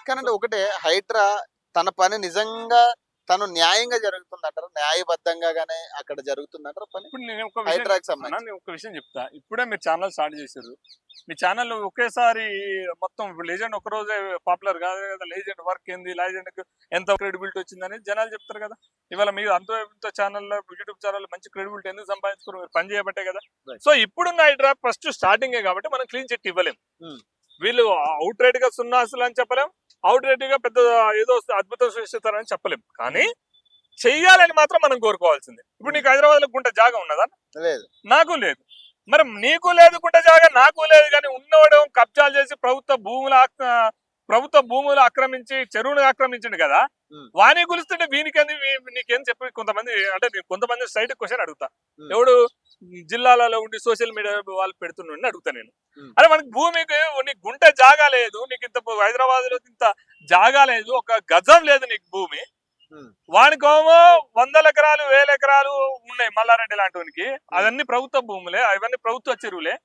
కానీ ఒకటే హైడ్రా తన పని నిజంగా తను న్యాయంగా జరుగుతుందంటారు, న్యాయబద్ధంగానే అక్కడ జరుగుతుందంటారు పని ఇప్పుడు నేను హైడ్రాకి సంబంధించి. నేను ఒక విషయం చెప్తా. ఇప్పుడే మీరు ఛానల్ స్టార్ట్ చేశారు. మీ ఛానల్ ఒకేసారి మొత్తం లెజెండ్ ఒక రోజే పాపులర్ కాదు కదా. లెజెండ్ వర్క్ ఏంది, లెజెండ్ ఎంత క్రెడిబిలిటీ వచ్చిందని జనాలు చెప్తారు కదా. ఇవాళ మీరు అంతో ఇంతో ఛానల్లో యూట్యూబ్ ఛానల్ మంచి క్రెడిబిలిటీ ఎందుకు సంపాదించుకుని మీరు పని చేయబట్టే కదా. సో ఇప్పుడున్న హైడ్రా ఫస్ట్ స్టార్టింగే కాబట్టి మనం క్లీన్ చిట్ ఇవ్వలేం. వీళ్ళు అవుట్ రైట్ గా సున్నాసులు అని చెప్పలేం, అవుట్ రైట్ గా పెద్ద ఏదో అద్భుతం సృష్టిస్తారని చెప్పలేం. కానీ చెయ్యాలని మాత్రం మనం కోరుకోవాల్సిందే. ఇప్పుడు నీకు హైదరాబాద్ లో గుంట జాగా ఉన్నదా? లేదు. నాకు లేదు. మరి నీకు లేదు గుంట జాగా, నాకు లేదు. కానీ ఉన్నవాడు కబ్జాలు చేసి ప్రభుత్వ భూములు ఆక్రమించి చెరువును ఆక్రమించింది కదా. వాణి గులుస్తుంటే వీనికేంది నీకేం చెప్పి కొంతమంది అంటే కొంతమంది సైడ్ క్వశ్చన్ అడుగుతా. ఎవడు జిల్లాలలో ఉండి సోషల్ మీడియా వాళ్ళు పెడుతుండీ అడుగుతా నేను. అరే మనకి భూమికి నీకు గుంట జాగా లేదు, నీకు ఇంత హైదరాబాద్ లో ఇంత జాగా లేదు, ఒక గజం లేదు నీకు భూమి. వానికోమో 100 ఎకరాలు 1000 ఎకరాలు ఉన్నాయి మల్లారెడ్డి లాంటి. అవన్నీ ప్రభుత్వ భూములే, అవన్నీ ప్రభుత్వ చెరువులే.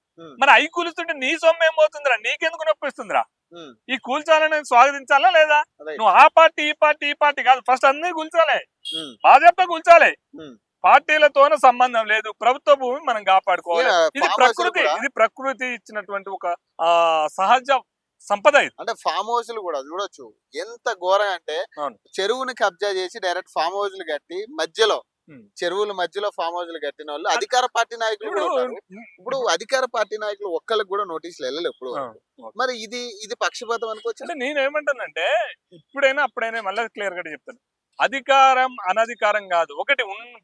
మరి అవి కూలుస్తుంటే నీ సొమ్ము ఏం పోతుందిరా, నీకెందుకు నొప్పిస్తుందిరా? ఈ కూల్చాలని స్వాగతించాలా లేదా? నువ్వు ఆ పార్టీ ఈ పార్టీ ఈ పార్టీ కాదు, ఫస్ట్ అన్ని కూల్చాలి, భాజపా కూల్చాలి. పార్టీలతోనే సంబంధం లేదు, ప్రభుత్వ భూమి మనం కాపాడుకోవాలి. ఇది ప్రకృతి ఇచ్చినటువంటి ఒక సహజ సంపద. అంటే ఫామ్ హౌస్లు కూడా చూడొచ్చు ఎంత ఘోరం అంటే, చెరువుని కబ్జా చేసి డైరెక్ట్ ఫామ్ హౌస్లు కట్టి మధ్యలో చెరువుల మధ్యలో ఫామ్ హౌస్లు కట్టిన వాళ్ళు అధికార పార్టీ నాయకులు కూడా ఉన్నారు. ఇప్పుడు అధికార పార్టీ నాయకులు ఒక్కరికి కూడా నోటీసులు వెళ్ళలేదు ఇప్పుడు. మరి ఇది పక్షపాతం అనుకోవచ్చు. అంటే నేనేమంటానంటే ఇప్పుడైనా అప్పుడైనా మళ్ళీ క్లియర్ గా చెప్తాను. అధికారం అనధికారం కాదు. ఒకటి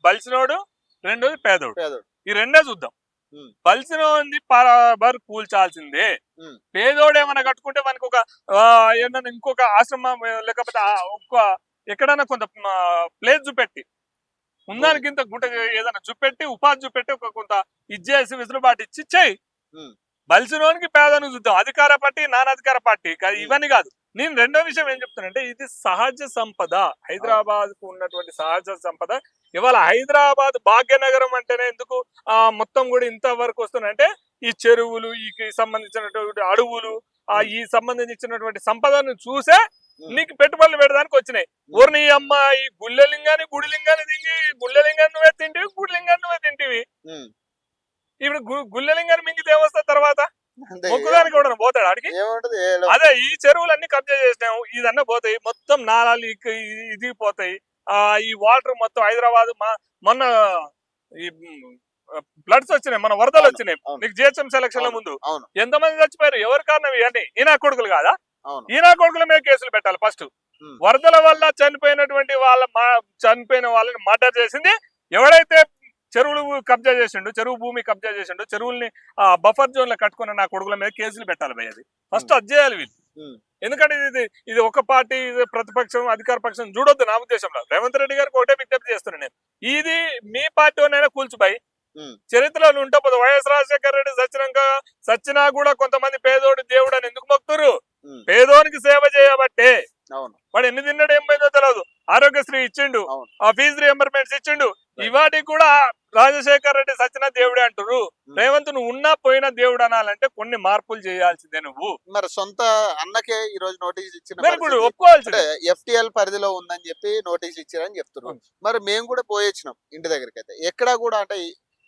బలిసినోడు, రెండోది పేదోడు. ఈ రెండే చూద్దాం. బలిసినోంది బరాబర్ కూల్చాల్సిందే. పేదోడు ఏమైనా కట్టుకుంటే మనకి ఒక ఏమన్నా ఇంకొక ఆశ్రమం లేకపోతే ఎక్కడైనా కొంత ప్లేస్ చూపెట్టి ఉందానికింత గుంట ఏదైనా చూపెట్టి ఉపాధి చూపెట్టి ఒక కొంత ఇచ్చేసి విసులుబాటు ఇచ్చి ఇచ్చేయి. బలిసినోనికి పేదను చూద్దాం. అధికార పార్టీ నానాధికార పార్టీ ఇవన్నీ కాదు. నేను రెండో విషయం ఏం చెప్తానంటే, ఇది సహజ సంపద. హైదరాబాద్ కు ఉన్నటువంటి సహజ సంపద. ఇవాళ హైదరాబాద్ భాగ్యనగరం అంటేనే ఎందుకు మొత్తం కూడా ఇంతవరకు వస్తున్నాయంటే ఈ చెరువులు, ఈ సంబంధించినటువంటి అడవులు, ఈ సంబంధించినటువంటి సంపదను చూసే నీకు పెట్టుబడులు పెట్టడానికి వచ్చినాయి. ఊరిని అమ్మ ఈ గుళ్ళలింగాన్ని గుడిలింగాన్ని తింగి, గుళ్ళలింగాన్ని నువ్వే తింటివి, గుడిలింగాన్ని నువ్వే తింటివి. ఇప్పుడు గుళ్ళలింగాన్ని మింగితే ఏమొస్తా తర్వాత? మొక్కుదానికి కూడా పోతాడు ఆడికి. అదే ఈ చెరువులన్నీ కబ్జా చేసినాము, ఇదన్నా పోతాయి, మొత్తం నాలాలు ఇది పోతాయి. ఈ వాటర్ మొత్తం హైదరాబాద్ మొన్న ఈ ఫ్లడ్స్ వచ్చినాయి, మన వరదలు వచ్చినాయి. నీకు జిహెచ్ఎం సెలక్షన్ ముందు ఎంతమంది చచ్చిపోయారు? ఎవరి కారణం? ఇవన్నీ ఈనా కొడుకులు కాదా? ఈనా కొడుకుల మీద కేసులు పెట్టాలి ఫస్ట్. వరదల వల్ల చనిపోయిన వాళ్ళని మర్డర్ చేసింది ఎవడైతే చెరువులు కబ్జా చేసిండు, చెరువు భూమి కబ్జా చేసిండు, చెరువుల్ని బఫర్ జోన్ లో కట్టుకున్న నా కొడుకుల మీద కేసులు పెట్టాలి భయ్. అది ఫస్ట్ అది చేయాలి వీళ్ళు. ఎందుకంటే ఇది ఒక పార్టీ ప్రతిపక్షం అధికార పక్షం చూడొద్దు నా ఉద్దేశంలో. రేవంత్ రెడ్డి గారికి ఒకటే విజ్ఞప్తి చేస్తున్నాను నేను, ఇది మీ పార్టీనైనా కూల్చుబాయి. చరిత్రలో ఉంటే వైఎస్ రాజశేఖర రెడ్డి సచ్చినా కూడా కొంతమంది పేదోడు దేవుడు అని ఎందుకు మొక్కుతారు? పేదోనికి సేవ చేయబట్టే. వాడు ఎన్ని తిన్నాడు ఏం పోయిందో తెలియదు. ఆరోగ్యశ్రీ ఇచ్చిండు, ఆ ఫీజు రియంబర్మెంట్స్ ఇచ్చిండు. ఇవాటికి కూడా రాజశేఖర రెడ్డి సచిన దేవుడే అంటారు. రేవంత్ నువ్వు ఉన్నా పోయినా దేవుడు అనాలంటే కొన్ని మార్పులు చేయాల్సిందే. నువ్వు మరి సొంత అన్నకే ఈ రోజు నోటీస్ ఇచ్చిన ఒప్పుకోవాల్సిందే. FTL పరిధిలో ఉందని చెప్పి నోటీస్ ఇచ్చారని చెప్తున్నారు. మరి మేము కూడా పోయొచ్చినాం ఇంటి దగ్గరికి. అయితే ఎక్కడా కూడా అంటే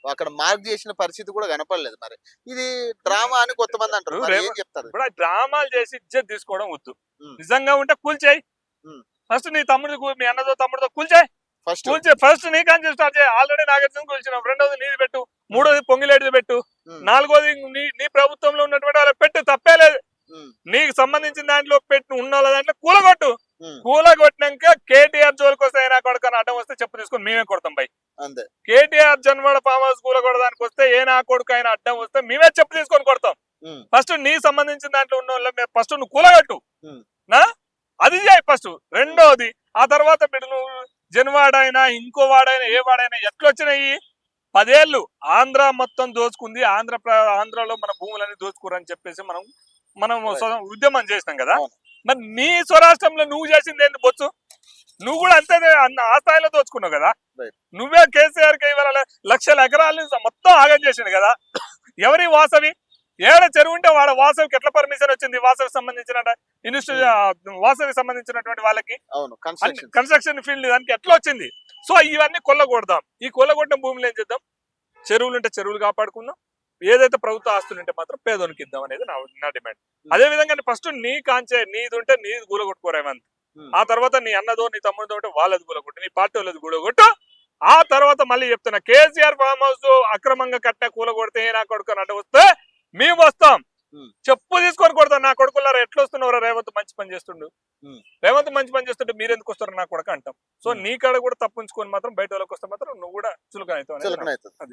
అక్కడ మార్క్ చేసిన పరిస్థితి కూడా కనపడలేదు. మరి ఇది డ్రామా అని కొంతమంది అంటారు. ఏం చెప్తారు? ఇప్పుడు డ్రామాలు చేసి ఇజ్జత్ తీసుకోవడం వద్దు. నిజంగా ఉంటే కూల్చేయి. ఫస్ట్ నీ తమ్ముడు, మీ అన్నదో తమ్ముడితో కూల్చేయి. ఫస్ట్ నీకని స్టార్ట్ చేయి. ఆల్రెడీ నాగార్జున కూల్చినావు. రెండోది నీది పెట్టు, మూడోది పొంగిలేడిది పెట్టు, నాలుగోది నీ ప్రభుత్వంలో ఉన్నటువంటి వాళ్ళకి పెట్టు, తప్పే లేదు. నీకు సంబంధించిన దాంట్లో పెట్టు, ఉన్న దాంట్లో కూలగొట్టు. కూలగొట్టినాక కేటీఆర్ జోలికి వస్తే అయినా కొడుకు అడ్డం వస్తే చెప్పు తీసుకొని మేమే కొడతాం బై. అంతే. కేటీఆర్ జన్వాడ ఫామ్ హౌస్ కూలగొడడానికి వస్తే ఏ నా కొడుకు అయినా అడ్డం వస్తే మేమే చెప్పు తీసుకొని కొడతాం. ఫస్ట్ నీ సంబంధించిన దాంట్లో ఉన్న వాళ్ళ ఫస్ట్ నువ్వు కూలగొట్టు నా, అది చేయి ఫస్ట్. రెండోది ఆ తర్వాత పెట్టు. నువ్వు జన్వాడైనా ఇంకో వాడైనా ఏ వాడైనా ఎట్లొచ్చినాయి? 10 ఏళ్ళు ఆంధ్ర మొత్తం దోచుకుంది. ఆంధ్రలో మన భూములన్నీ దోచుకోరని చెప్పేసి మనం ఉద్యమం చేసినాం కదా. మరి నీ స్వరాష్ట్రంలో నువ్వు చేసింది ఏంటి? బొచ్చు నువ్వు కూడా అంతే ఆ స్థాయిలో దోచుకున్నావు కదా. నువ్వే కేసీఆర్ కి ఇవాళ 1,00,000 ఎకరాలు మొత్తం ఆగం చేసిండు కదా. ఎవరి వాసవి? ఏడ చెరువు ఉంటే వాడ వాసవికి ఎట్లా పర్మిషన్ వచ్చింది? వాసవికి సంబంధించిన వాసవికి సంబంధించినటువంటి వాళ్ళకి అవును కన్స్ట్రక్షన్ ఫీల్డ్ దానికి ఎట్లా వచ్చింది? సో ఇవన్నీ కొల్లగొడదాం. ఈ కొల్లగొట్టిన భూములు ఏం చేద్దాం? చెరువులు ఉంటే చెరువులు కాపాడుకుందాం, ఏదైతే ప్రభుత్వ ఆస్తులు ఉంటే మాత్రం పేదోనికి ఇద్దాం అనేది నా డిమాండ్. అదే విధంగా ఫస్ట్ నీ కాంచే నీది ఉంటే నీది గూలగొట్టుకోరేమంత, ఆ తర్వాత నీ అన్నదో నీ తమ్ముడితో ఉంటే వాళ్ళది గూలగొట్టు, నీ పార్టీ వాళ్ళది గూలగొట్టు. ఆ తర్వాత మళ్ళీ చెప్తున్నా, కేసీఆర్ ఫామ్ హౌస్ అక్రమంగా కట్టిన కూలగొడితే నా కొడుకు అంటే వస్తే మేము వస్తాం, చెప్పు తీసుకొని కొడతాం. నా కొడుకులారా ఎట్లా వస్తున్నారా? రేవంత్ మంచి పని చేస్తుండు, రేవంత్ మంచి పని చేస్తుంటే మీరెందుకు వస్తారు నా కొడుకు అంటాం. సో నీ కాడ కూడా తప్పించుకొని మాత్రం బయట వాళ్ళకి వస్తే మాత్రం నువ్వు కూడా చులకన అవుతావు. అది